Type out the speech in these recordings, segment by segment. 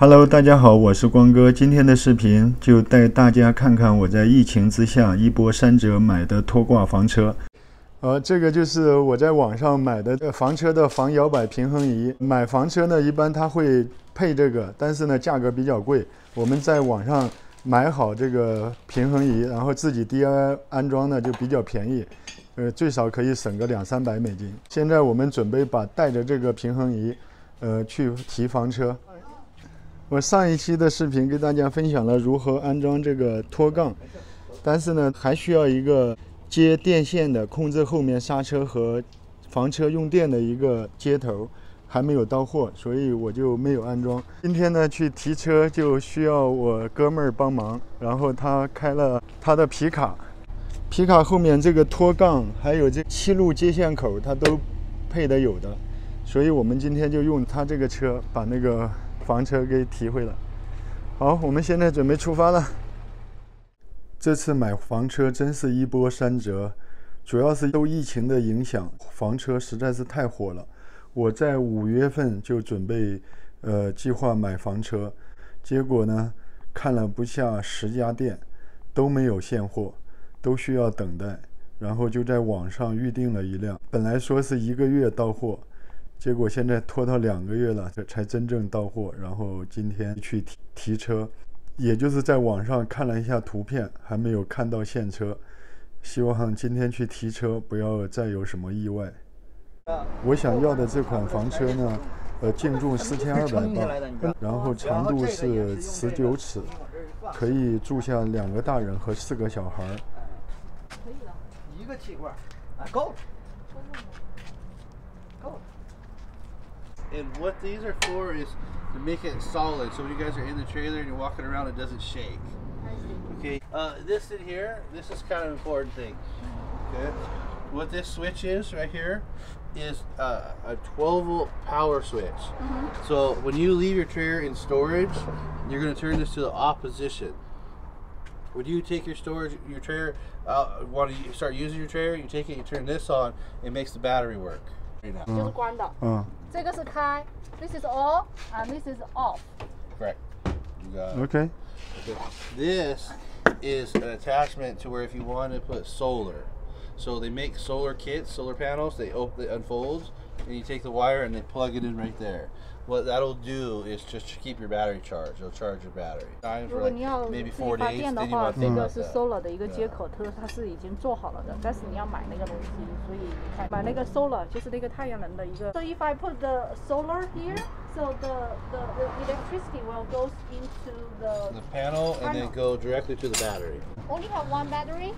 Hello， 大家好，我是光哥。今天的视频就带大家看看我在疫情之下一波三折买的拖挂房车。这个就是我在网上买的房车的防摇摆平衡仪。买房车呢，一般它会配这个，但是呢价格比较贵。我们在网上买好这个平衡仪，然后自己 DIY 安装呢就比较便宜，最少可以省个200-300美金。现在我们准备带着这个平衡仪，去提房车。我上一期的视频给大家分享了如何安装这个拖杠，但是呢还需要一个接电线的控制后面刹车和房车用电的一个接头，还没有到货，所以我就没有安装。今天呢去提车就需要我哥们儿帮忙，然后他开了他的皮卡后面这个拖杠还有这7路接线口他都配的有的，所以我们今天就用他这个车把那个房车给提回来。好，我们现在准备出发了。这次买房车真是一波三折，主要是受疫情的影响，房车实在是太火了。我在5月份就准备计划买房车，结果呢看了不下10家店都没有现货，都需要等待，然后就在网上预定了一辆，本来说是1个月到货，结果现在拖到2个月了，这才真正到货。然后今天去提车，也就是在网上看了一下图片，还没有看到现车，希望今天去提车不要再有什么意外。我想要的这款房车呢，净重4200磅，然后长度是19尺，可以住下2个大人和4个小孩。可以了，1个气罐啊，够了。And what these are for is to make it solid, so when you guys are in the trailer and you're walking around, it doesn't shake. Okay. This in here, this is kind of an important thing. Okay. What this switch is right here is a 12-volt power switch. So when you leave your trailer in storage, you're going to turn this to the opposition. When you take your trailer out, want to start using your trailer, you take it, you turn this on, it makes the battery work. Right now. 就是关的。这个是开 ，This is on and this is off. Correct. You got it. Okay. This is an attachment to where if you want to put solar, so they make solar kits, solar panels. They unfold, and you take the wire and they plug it in right there. What that'll do is just to keep your battery charged. It'll charge your battery. 如果你要自己发电的话，这个是 solar 的一个接口，它是已经做好了的，但是你要买那个东西，所以你看买那个 solar 就是那个太阳能的一个。So if I put the solar here, so the electricity will go into the panel and then go directly to the battery. Only have one battery?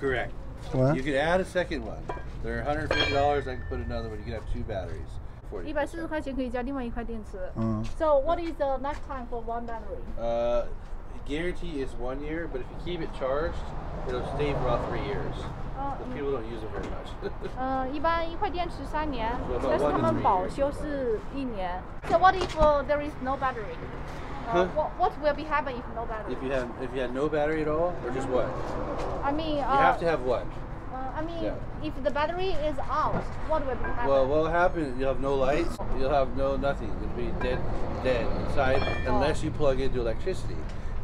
Correct. What? You can add a second one. They're $150. I can put another one. You can have 2 batteries. 140块钱可以加另外一块电池。So what is the lifetime for one battery? Guarantee is 1 year, but if you keep it charged, it'll stay for about 3 years. But people don't use it very much. 一般一块电池3年，但是他们保修是1年。So what if there is no battery? What will be happen if no battery? If you had no battery at all, or just one? I mean, you have to have one. I mean, if the battery is out, what will happen? Well, what will happen? You'll have no lights. You'll have nothing. It'll be dead inside unless you plug into electricity.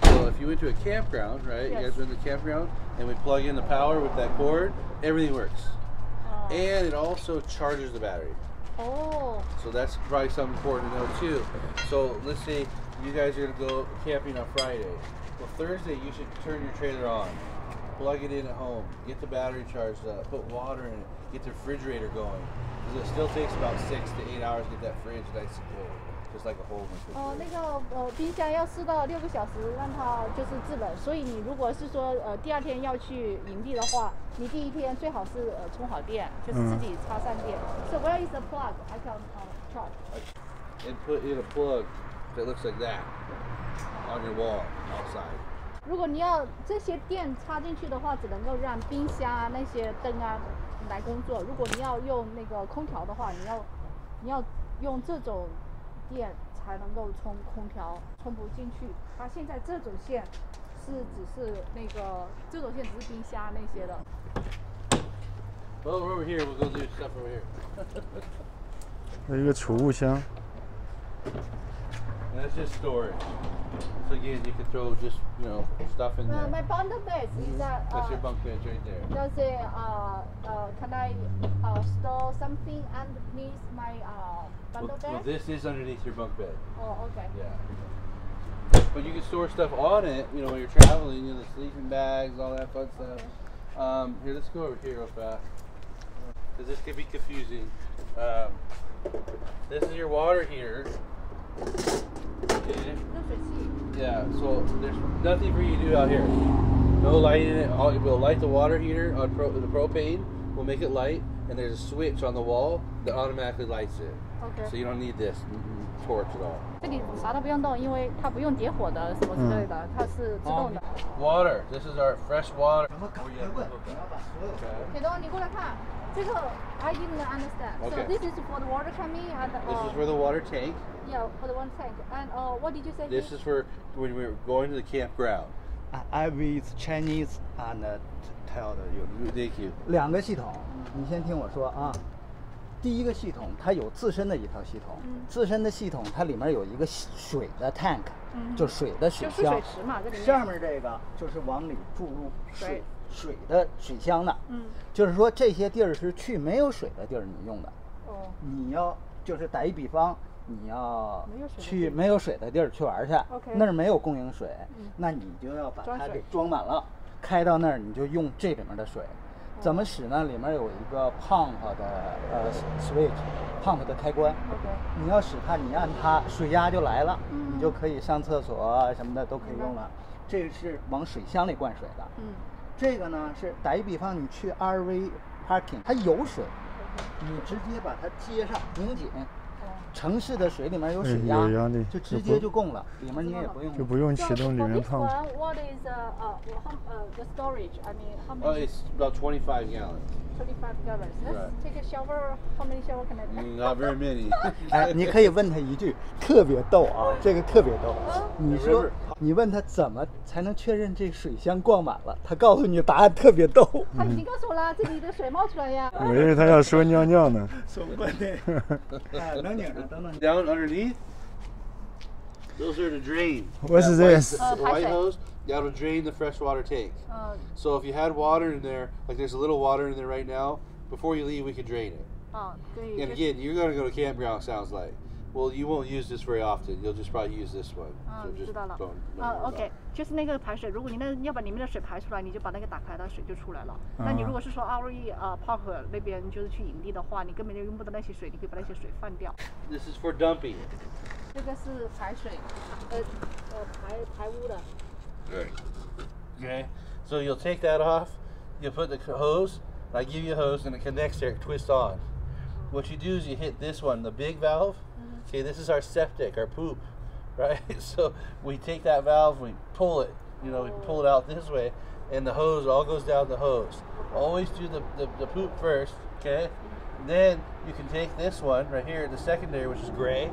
So if you went to a campground, right? You guys went to the campground, and we plug in the power with that cord, everything works. And it also charges the battery. Oh. So that's probably something important to know too. So let's say you guys are gonna go camping on Friday. Well, Thursday you should turn your trailer on. Plug it in at home, get the battery charged up, put water in it, get the refrigerator going. Because it still takes about 6 to 8 hours to get that fridge nice and cold, just like a whole refrigerator. 那个冰箱要4到6个小时让它就是制冷，所以你如果是说第2天要去营地的话，你第1天最好是充好电，就是自己插上电。So where is the plug? I can charge. And put in a plug that looks like that on your wall outside. 如果你要这些电插进去的话，只能够让冰箱啊那些灯啊来工作。如果你要用那个空调的话，你要用这种电才能够充空调，充不进去。它现在这种线只是那个这种线只是冰箱那些的。Well, we're over here. We'll go do stuff over here. 还有一个储物箱。And that's just storage. So again, you can throw just stuff in there. My bundle bed is that. That's your bunk bed right there. Does it? Can I store something underneath my bundle bed? Well, this is underneath your bunk bed. Oh, okay. Yeah. But you can store stuff on it, when you're traveling, the sleeping bags, all that fun stuff. Okay. Here, let's go over here real fast. Because this could be confusing. This is your water heater. Okay. Yeah, so there's nothing for you to do out here. No light in it. We'll light the water heater on the propane. We'll make it light, and there's a switch on the wall that automatically lights it. Okay. So you don't need this torch at all. 这里啥都不用动，因为它不用点火的什么之类的，它是自动的。Water. This is our fresh water. 铁东，你过来看，这个 I didn't understand. So Okay. this is for the water coming and. This is for the water tank. Yeah, for the one tank. And what did you say? This is for when we're going to the campground. I with Chinese and tell you. Thank you. 2个系统，你先听我说啊。第一个系统它有自身的一套系统，自身的系统它里面有一个水的 tank，就水的水箱，水池嘛，这里面上面这个就是往里注入水的水箱的，就是说这些地儿是去没有水的地儿你用的，你要就是打一比方，你要去没有水的地儿去玩去，那儿没有供应水，那你就要把它给装满了，开到那儿你就用这里面的水。怎么使呢？里面有一个 pump 的switch，pump 的开关。你要使它，你按它，水压就来了，你就可以上厕所什么的都可以用了。这是往水箱里灌水的。这个呢是打一比方，你去 RV parking， 它有水，你直接把它接上拧紧。城市的水里面有水压，就直接就供了，里面你也不用启动里面胖。What is the storage? I mean, how many? Oh, it's about 25 gallons. 25 gallons. Let's take a shower. How many shower can I take? Not very many. 哎，你可以问他一句，特别逗啊，这个特别逗。你说，你问他怎么才能确认这水箱灌满了？他告诉你答案特别逗。他已经告诉我了，这里的水冒出来呀。我以为他要说尿尿呢。说不对。哎，能拧着，等等。Down underneath, those are the drain. What's this? The white hose. That'll drain the freshwater tank. So if you had water in there, like there's a little water in there right now, before you leave, we could drain it. And again, you're going to go to campground, sounds like. Well, you won't use this very often. You'll just probably use this one. So just don't. OK， 就是那个排水，如果你要把里面的水排出来，你就把那个打开，它水就出来了。那你如果是说 RV park 那边就是去营地的话，你根本就用不到那些水，你可以把那些水放掉。This is for dumping. 这个是排水，排污的。Okay, so you'll take that off. You'll put the hose. I give you a hose and it connects there. It twists on. What you do is you hit this one, the big valve. Okay, this is our septic, our poop, right? So we take that valve, we pull it. We pull it out this way, and the hose all goes down the hose. Always do the poop first. Okay, then you can take this one right here, the secondary, which is gray.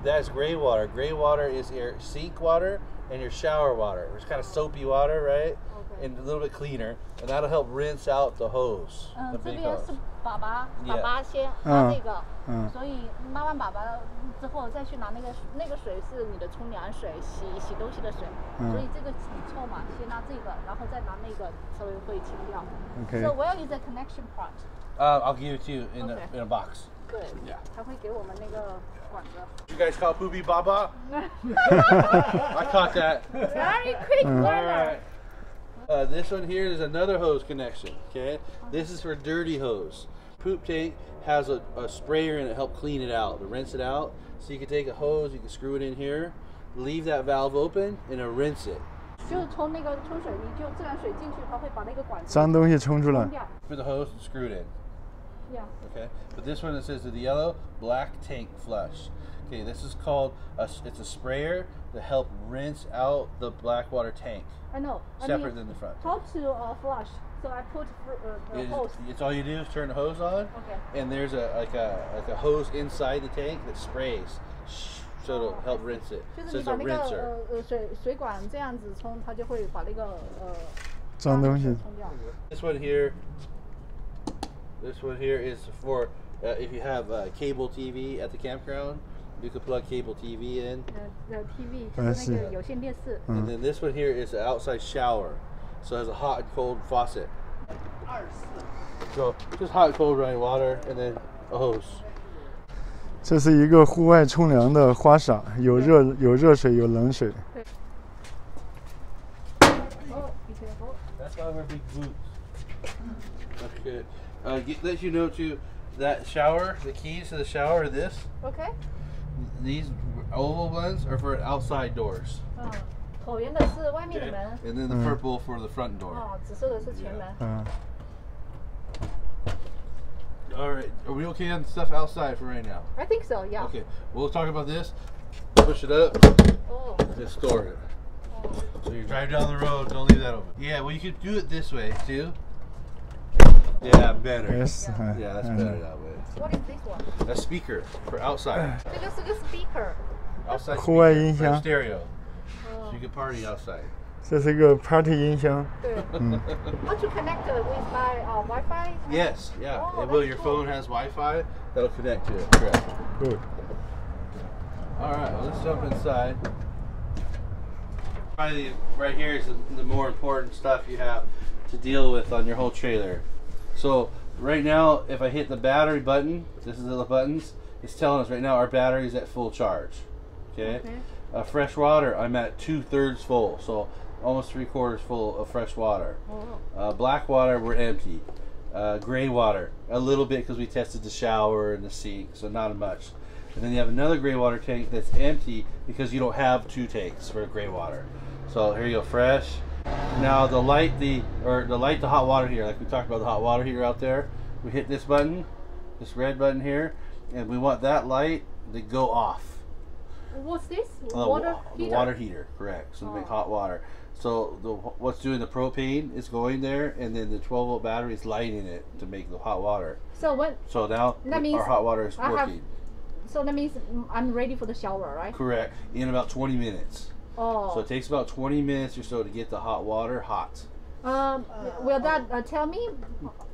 That's gray water. Gray water is your sink water and your shower water. It's kind of soapy water, right? And a little bit cleaner, and that'll help rinse out the hose. 这边是粑粑先拿这个，所以拉完粑粑之后再去拿那个水是你的冲凉水，洗东西的水，所以这个很臭嘛，先拿这个，然后再拿那个稍微会清掉。So where is the connection part? I'll give it to you in a box. 对，他会给我们那个管子。You guys call Poopy Baba? I caught that. Very quick learner. This one here is another hose connection. Okay, this is for dirty hose. Poop tank has a sprayer in it to help clean it out, to rinse it out. So you can take a hose, you can screw it in here, leave that valve open, and it'll rinse it. 就是冲那个冲水，你就自来水进去，它会把那个管子脏东西冲出来。 For the hose, it's screwed in. Yeah. Okay, but this one it says the yellow black tank flush. Okay, this is called it's a sprayer to help rinse out the black water tank. I know. Separate than the front. How to flush? So I put the hose. It's all you do is turn the hose on. Okay. And there's a hose inside the tank that sprays, so it'll help rinse it. So it's a rinser. 水管这样子冲，它就会把那个脏东西冲掉。 This one here is for if you have cable TV at the campground. You can plug cable TV in. The TV 就是那个有线电视。And then this one here is an outside shower, so it has a hot and cold faucet. So just hot and cold running water, and then a hose. 这是一个户外冲凉的花洒，有热水，有冷水。That's why we're big boots. Okay. Let you know too, that shower, the keys to the shower are this. Okay. These oval ones are for outside doors. 椭圆的是外面的门。And then the purple for the front door. 紫色的是前门。All right. Are we okay on stuff outside for right now? I think so. Yeah. Okay. We'll talk about this. Push it up. And store it. So you drive down the road, don't leave that open. Yeah, well you could do it this way too. Yeah, better. Yes. Yeah, that's better that way. What is this one? A speaker for outside. 这个是个 speaker. Outside 户外 speaker 音 for 箱。 stereo. So you can party outside. 这是个 party 音箱。对。How to connect with my Wi-Fi? Yes, yeah. Oh, it will. that's Your cool. phone has Wi-Fi that'll connect to it. Correct. Good. All right, well, let's jump inside. Probably right here is the more important stuff you have to deal with on your whole trailer. So right now, if I hit the battery button, this is the buttons, it's telling us right now our battery is at full charge. Okay. Fresh water, I'm at 2/3 full, so almost 3/4 full of fresh water. Black water, we're empty. Gray water, a little bit because we tested the shower and the sink, so not much. And then you have another gray water tank that's empty because you don't have 2 tanks for gray water. So here you go, fresh. Now the light the hot water heater, like we talked about the hot water heater out there. We hit this button, this red button here, and we want that light to go off. What's this? The Heater? water heater, correct. So to make hot water. So what's doing the propane is going there, and then the 12-volt battery is lighting it to make the hot water. So now that means our hot water is working. So that means I'm ready for the shower, right? Correct. In about 20 minutes. So it takes about 20 minutes or so to get the hot water hot. Will that tell me?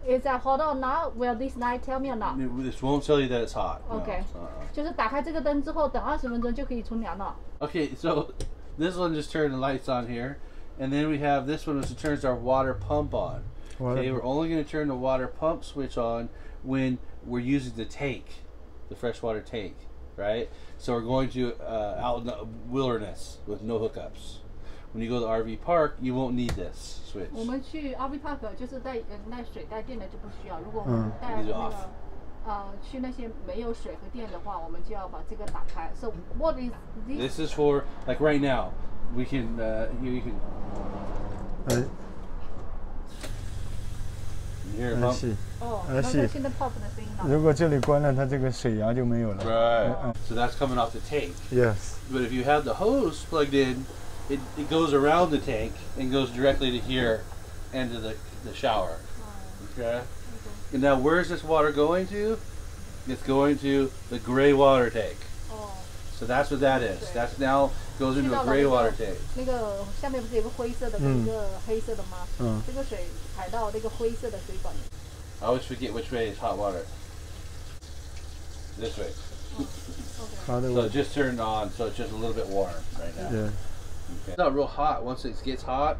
Is that hot or not? Will this light tell me or not? This won't tell you that it's hot. Okay. 就是打开这个灯之后，等20分钟就可以冲凉了。Okay, so this one just turned the lights on here, and then we have this one which turns our water pump on. Okay, we're only going to turn the water pump switch on when we're using the tank, the freshwater tank, right? So we're going to out in the wilderness with no hookups. When you go to the RV park, you won't need this switch. 我们去 RV park 就是带水带电的就不需要。如果我们带那个去那些没有水和电的话，我们就要把这个打开。So what is this? This is for like right now. We can here you can. You hear a pump? 那个现在 pump 的声音了。如果这里关了，它这个水压就没有了。Right. So that's coming off the tank. Yes. But if you have the hose plugged in, it goes around the tank and goes directly to here and to the shower. Okay? And now where's this water going to? It's going to the gray water tank. So that's what that is. That's now goes into a gray water tank. 那个下面不是有个灰色的跟一个黑色的吗？这个水排到那个灰色的水管里。I always forget which way is hot water. This way. So it just turned on, so it's just a little bit warm right now. Yeah. Okay. It's not real hot once it gets hot,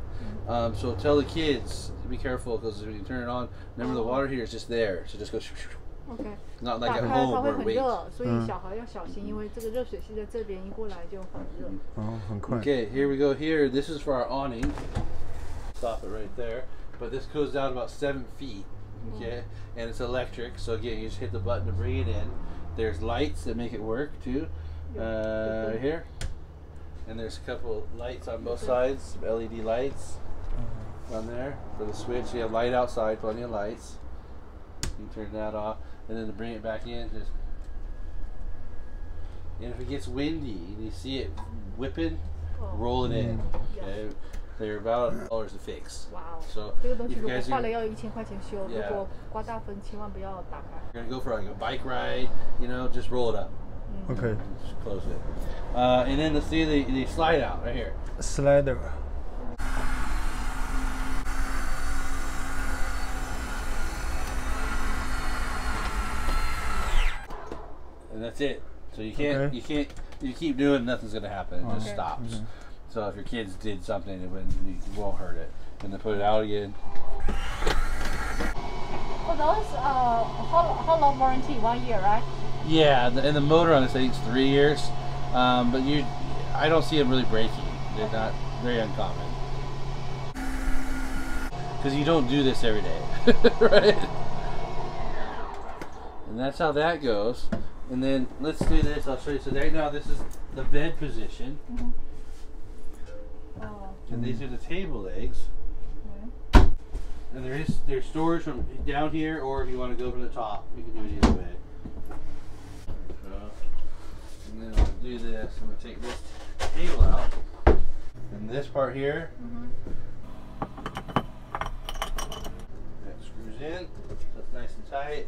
so tell the kids to be careful because when you turn it on, remember the water heater is just there, so just go. Okay. Not like at home where it waits. 所以小孩要小心，因为这个热水器在这边一过来就很热。很快。Okay, here we go. Here, this is for our awning. Stop it right there. But this goes down about 7 feet. Okay, and it's electric. So again, you just hit the button to bring it in. There's lights that make it work too. Right here. And there's a couple lights on both sides, some LED lights on there for the switch. You have light outside, plenty of lights. You can turn that off, and then to bring it back in, just. And if it gets windy and you see it whipping, roll it in. Okay, they're about $1 to fix. Wow. So 这个东西 if 如 you 果 guys 坏了 are 要1000块钱修，如果刮大风千万不要打开。 gonna go for like a bike ride, you know, just roll it up. Okay. Just close it. And then let's see the slide out right here. Slider. And that's it. So you can't, you keep doing, nothing's gonna happen. It just stops. So if your kids did something, it won't hurt it. And then put it out again. For those, how long warranty? 1 year, right? Yeah, and the motor on this, I think, is 3 years. But I don't see them really breaking. They're not very uncommon. Because you don't do this every day, right? And that's how that goes. And then let's do this. I'll show you. So right now, this is the bed position. And these are the table legs. And there's storage from down here, or if you want to go from the top, you can do it either way. And then I'm going to do this. I'm going to take this table out. And this part here, that screws in, so it's nice and tight.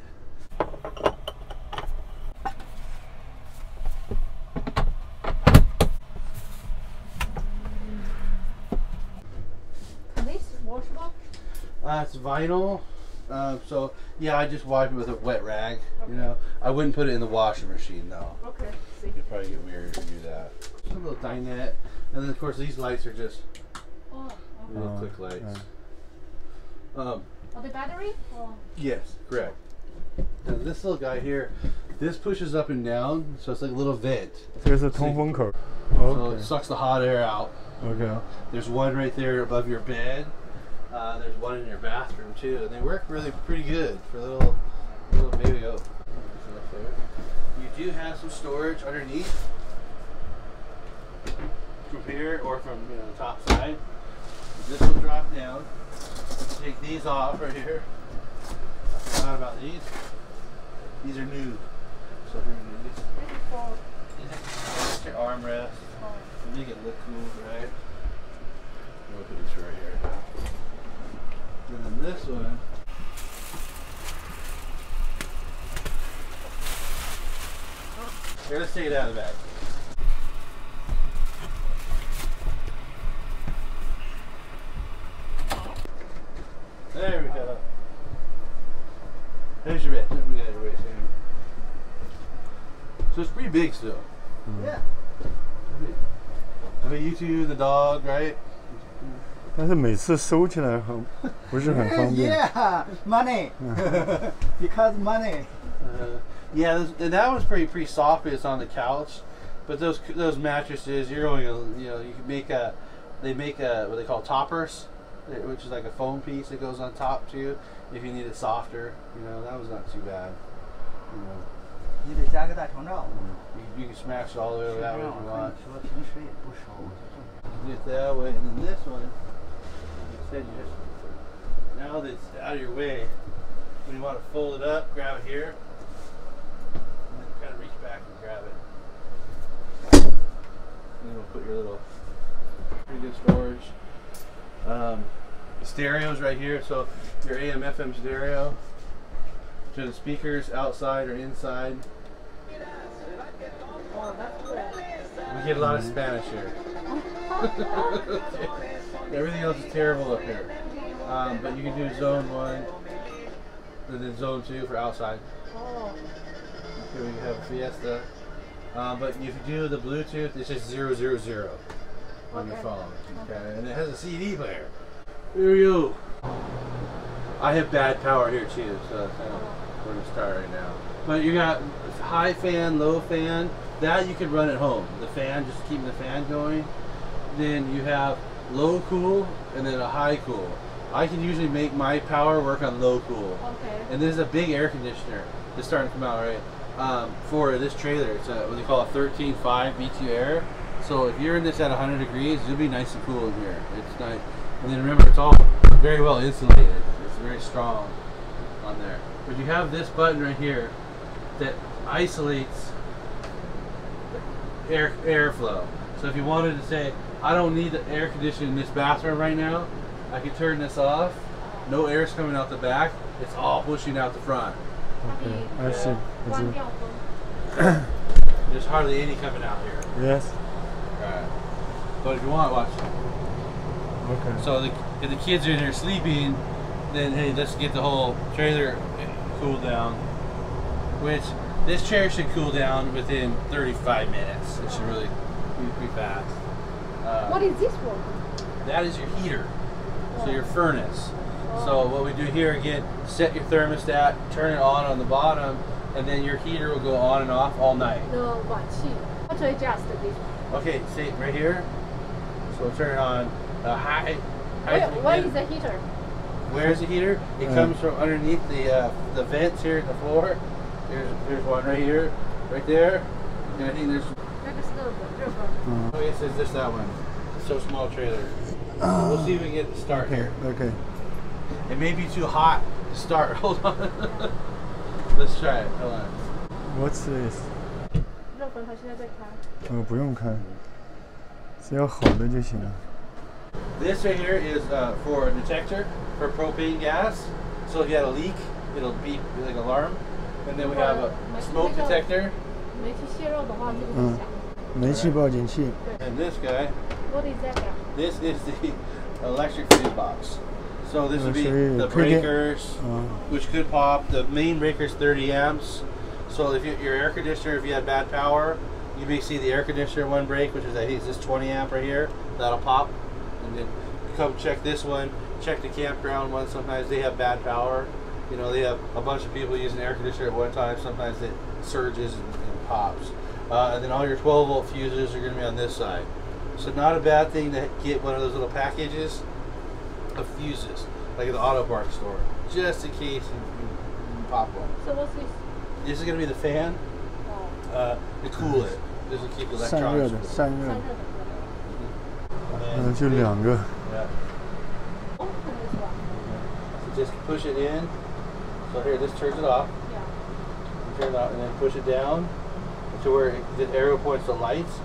Are these washable? It's vinyl, so yeah, I just wash it with a wet rag. You know, I wouldn't put it in the washing machine though. Okay. It'd probably get weird to do that. Just a little dinette, and then of course these lights are just little click lights. Are they battery? Yes, correct. And this little guy here, this pushes up and down, so it's like a little vent. 这个是通风口。 So it sucks the hot air out. Okay. There's one right there above your bed. There's one in your bathroom too, and they work really pretty good for little baby. Oh, you do have some storage underneath from here or from the top side. This will drop down. Take these off right here. I forgot about these. These are new. So here these are your armrest. Make it look cool, right? We'll put these right here. And then this one, here, let's take it out of the bag. There we go. There's your bed. We got your bed. So it's pretty big still. Yeah. I mean, you two, the dog, right? 但是每次收起来不是很方便。Yeah, money. Because money. Yeah, and that one's pretty soft. It's on the couch, but those mattresses, you're going, you can make they make what they call toppers, which is like a foam piece that goes on top too. If you need it softer, that was not too bad. You得加个大床罩。You can smash it all the way that way if you want. 说平时也不收。 Do it that way, and then this one, instead you just, now that it's out of your way, when you want to fold it up, grab it here, and then kind of reach back and grab it. And then we'll put your little, pretty good storage. Stereos right here, so your AM FM stereo, to the speakers outside or inside. Oh, that's cool. We get a lot of Spanish here. Everything else is terrible up here. But you can do zone 1 and then zone 2 for outside. Oh. Here we have a Fiesta. But if you do the Bluetooth, it's just 000 on your phone. Okay, and it has a CD player. Here we go. I have bad power here too, so that's kind of where to start right now. But you got high fan, low fan. That you can run at home. The fan, just keeping the fan going. Then you have low cool and then a high cool. I can usually make my power work on low cool. Okay. And there's a big air conditioner that's starting to come out, right? For this trailer, it's what they call a 13.5 BTU air. So if you're in this at 100 degrees, you'll be nice and cool in here. It's nice. And then remember, it's all very well insulated. It's very strong on there. But you have this button right here that isolates airflow. So if you wanted to say, I don't need the air conditioning in this bathroom right now, I can turn this off. No air's coming out the back. It's all pushing out the front. Okay, I see. There's hardly any coming out here. Yes. Alright. But if you want, watch. Okay. So if the kids are in there sleeping, then hey, let's get the whole trailer cooled down. Which This chair should cool down within 35 minutes. It should really be pretty fast. What is this for? That is your heater, so your furnace. So what we do here again, set your thermostat, turn it on the bottom, and then your heater will go on and off all night. The 暖气. How to adjust this? Okay, see right here. So we'll turn it on high. Where is the heater? Where's the heater? It comes from underneath the vents here in the floor. There's one right here, right there. And I think there's. Oh, it says just that one. It's so small trailer. We'll see if we can get it to start here. Okay. It may be too hot to start. Hold on. Let's try it. Hold on. What's this? 热风它现在在开。不用开，只要好的就行了。 This right here is for a detector for propane gas. So if you had a leak, it'll beep like alarm. And then we have a smoke detector. 煤气泄漏的话，这个会响。煤气报警器。 And this guy. What is that? This is the electric fuse box. So this would be the breakers, which could pop. The main breaker is 30 amps. So if your air conditioner, if you had bad power, you may see the air conditioner one break, which is I think it's this 20 amp right here. That'll pop. And then come check this one. Check the campground one. Sometimes they have bad power. You know, they have a bunch of people using air conditioner at one time. Sometimes it surges and pops. And then all your 12-volt fuses are going to be on this side. So not a bad thing to get one of those little packages of fuses, like at the auto parts store, just in case you pop one. So what's this? This is going to be the fan to cool it. This will keep the electronics cool. 散热的。就2个。 Yeah. So just push it in. So here, this turns it off. Yeah. You turn it off and then push it down to where the arrow points to lights.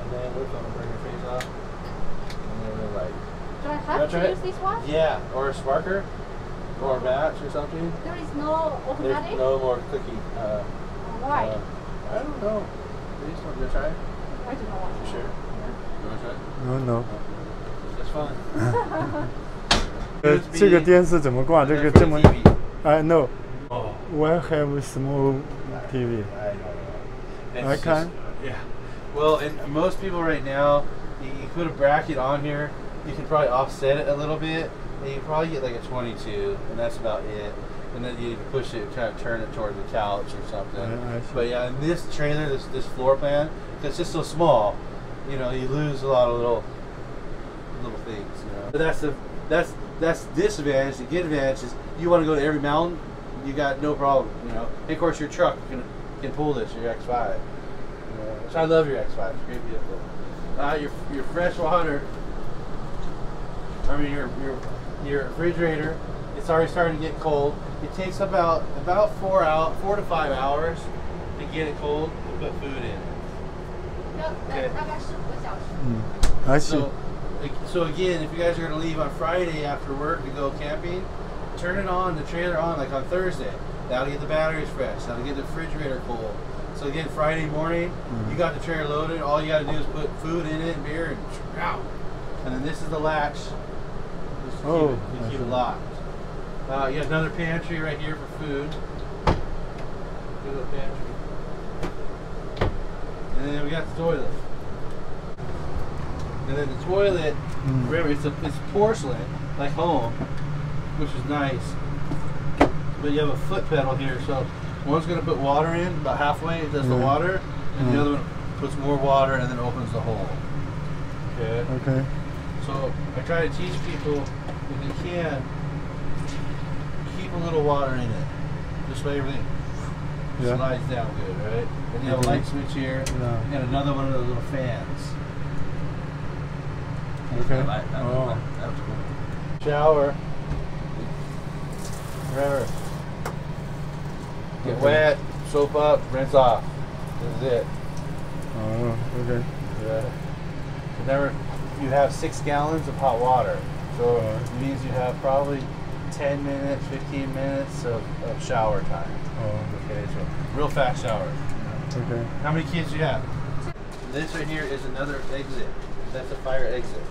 And then, oops, I'm going to bring your face off. And then the light. Do I have to use this one? Yeah, or a sparker, or a match or something. There is no automatic? There's no more cookie. Why? I don't know. You just want to try it? I do not want You to. sure? You want to try it? No. That's fine. 这个电视怎么挂？这个这么 no. Oh. Why have small TV? I can. Yeah. Well, and most people right now, you put a bracket on here, you can probably offset it a little bit, and you probably get like a 22, and that's about it. And then you can push it, kind of turn it toward the couch or something. But yeah, in this trailer, this floor plan, it's just so small, you know, you lose a lot of little things. You know. But that's disadvantage. The good advantage is you want to go to every mountain, you got no problem. You know, and of course your truck can pull this, your X5. Which I love your X5. It's a great vehicle. Your fresh water. I mean your refrigerator. It's already starting to get cold. It takes about 4 to 5 hours to get it cold to put food in. Okay. I see. So again, if you guys are going to leave on Friday after work to go camping, turn it on, the trailer on, like on Thursday. That'll get the batteries fresh. That'll get the refrigerator cold. So again, Friday morning, you got the trailer loaded. All you got to do is put food in it, and beer, and out. And then this is the latch. Just to keep it locked. You got another pantry right here for food. Good little pantry. And then we got the toilet. And then the toilet, remember, it's porcelain, like home, which is nice. But you have a foot pedal here, so one's going to put water in, about halfway it does the water, and the other one puts more water and then opens the hole. Okay? Okay. So I try to teach people, if they can, keep a little water in it. This way everything slides down good, right? And you have a light switch here, and another one of those little fans. Okay. That was cool. Shower. Remember, get wet, soap up, rinse off. This is it. Oh, okay. Yeah. Remember, you have 6 gallons of hot water. So it means you have probably 10 minutes, 15 minutes of shower time. Okay, so real fast shower. Okay. How many kids do you have? This right here is another exit. That's a fire exit.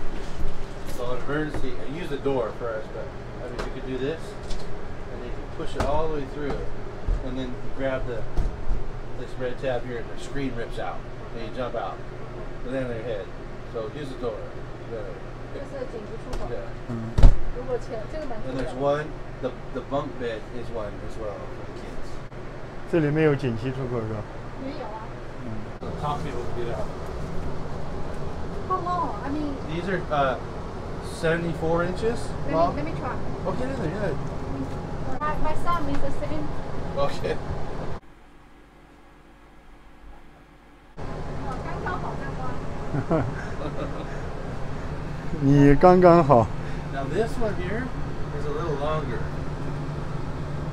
So in emergency, I use the door first, but I mean, you could do this, and then you can push it all the way through, and then grab the this red tab here, and the screen rips out, and you jump out, and then on your head. So use the door. 这是紧急出口。 Yeah. 如果这个门。And there's one. The bunk bed is one as well for the kids. 这里面有紧急出口是吧？也有啊。The top people can get out. How long? I mean. These are 74 inches long. Let me try. Oh, get in there, yeah. My son is the same. Okay. 刚刚好在关。你刚刚好。 Now this one here is a little longer.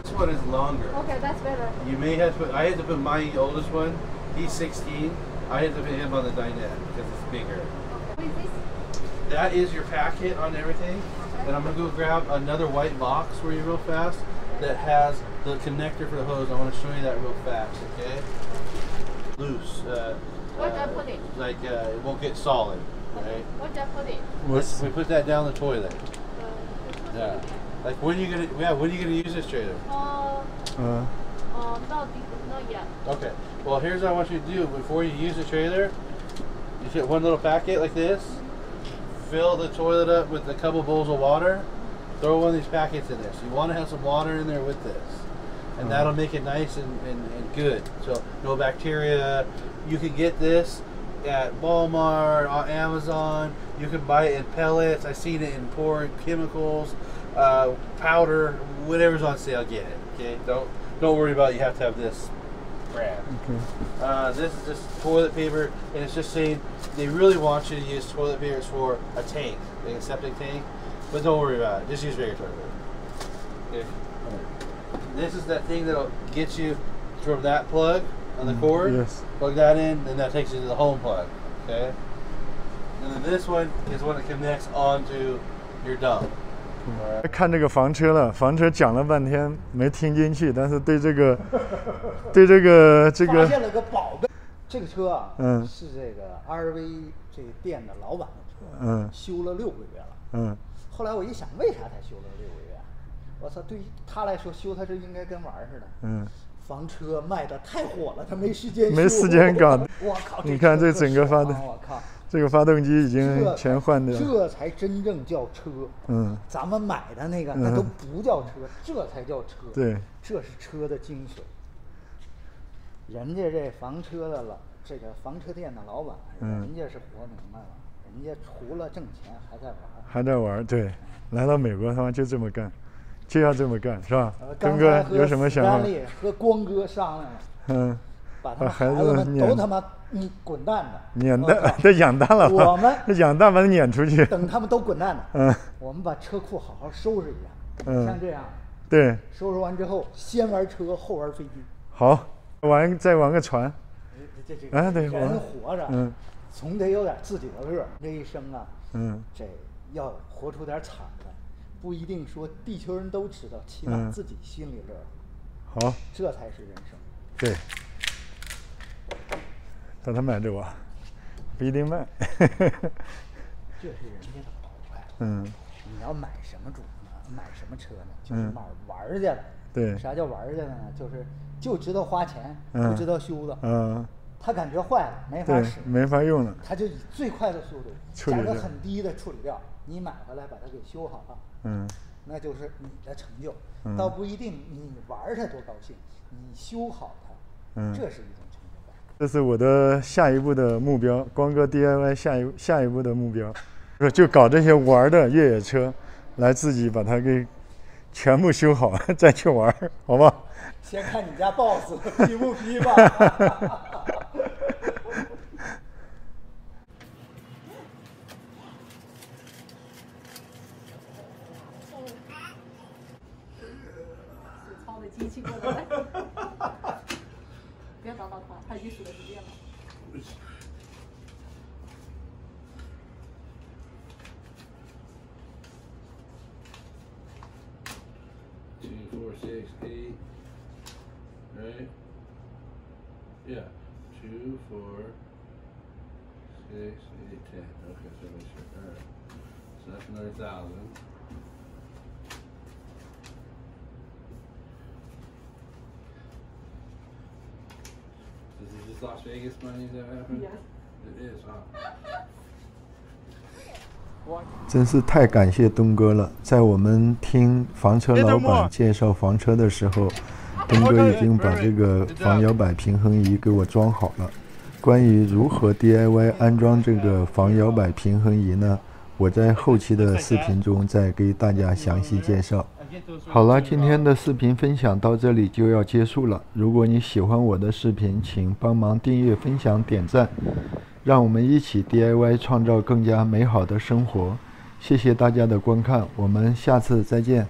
This one is longer. Okay, that's better. You may have to put, I had to put my oldest one, he's 16. I had to put him on the dinette because it's bigger. What is this? That is your packet on everything. And I'm going to go grab another white box for you real fast that has the connector for the hose. I want to show you that real fast, okay? Loose. Where do I put it? Like it won't get solid, right? Where do I put it? What's We put that down the toilet. Yeah. Like when are you gonna use this trailer? Not yet. Okay. Well, here's what I want you to do before you use the trailer. You get one little packet like this. Fill the toilet up with a couple bowls of water. Throw one of these packets in there. So you want to have some water in there with this, and that'll make it nice and good. So no bacteria. You can get this at Walmart, on Amazon. You can buy it in pellets. I've seen it in poured chemicals, powder, whatever's on sale. Get it. Okay. Don't worry about it. You have to have this brand. Okay. This is just toilet paper, and it's just saying they really want you to use toilet paper for a tank, like a septic tank. But don't worry about it. Just use regular toilet paper. Okay. This is that thing that'll get you from that plug on the cord. Yes. Plug that in, then that takes you to the home plug. Okay. And then this one is when it connects onto your dump. 看这个房车了，房车讲了半天没听进去，但是对这个发现了个宝贝。这个车啊，是这个 RV 这店的老板的车，修了6个月了。后来我一想，为啥才修了6个月？我操，对于他来说，修它是应该跟玩似的。房车卖的太火了，他没时间搞。我靠！你看这整个发动，我靠！这个发动机已经全换掉，这才真正叫车。咱们买的那个那都不叫车，这才叫车。对，这是车的精髓。人家这房车的这个房车店的老板，人家是活明白了，人家除了挣钱还在玩。对，来到美国他妈就这么干，就要这么干，是吧？根哥有什么想法？和光哥商量了，把他们孩子们都他妈滚蛋的，撵蛋，这养大了，我们这养大把他撵出去，等他们都滚蛋的，我们把车库好好收拾一下，像这样，对，收拾完之后先玩车后玩飞机，好，再玩个船，对，人活着，总得有点自己的乐，这一生啊，这要活出点惨来，不一定说地球人都知道，起码自己心里乐，好，这才是人生，对。让他买着我，不一定卖。这是人家的宝贝。你要买什么主呢？买什么车呢？就是玩去了。对。啥叫玩去了呢？就知道花钱，不知道修的。他感觉坏了，没法使，没法用了。他就以最快的速度，价格很低的处理掉。你买回来把它给修好了，那就是你的成就。倒不一定你玩它多高兴，你修好它，这是一种。这是我的下一步的目标，光哥 DIY 下一步的目标，就搞这些玩的越野车，来自己把它给全部修好，再去玩，好吧？先看你家 boss 批不批吧。操的机器过来。不要找到他，他已经死了10遍了。2, 4, 6, 8. Right? Yeah. 2, 4, 6, 8, 10. Okay, so make sure. All right. So that's another 1,000. Las Vegas money that happened? Yes. It is, huh? 真是太感谢东哥了！在我们听房车老板介绍房车的时候，东哥已经把这个防摇摆平衡仪给我装好了。关于如何 DIY 安装这个防摇摆平衡仪呢？我在后期的视频中再给大家详细介绍。好了，今天的视频分享到这里就要结束了。如果你喜欢我的视频，请帮忙订阅、分享、点赞，让我们一起 DIY 创造更加美好的生活。谢谢大家的观看，我们下次再见。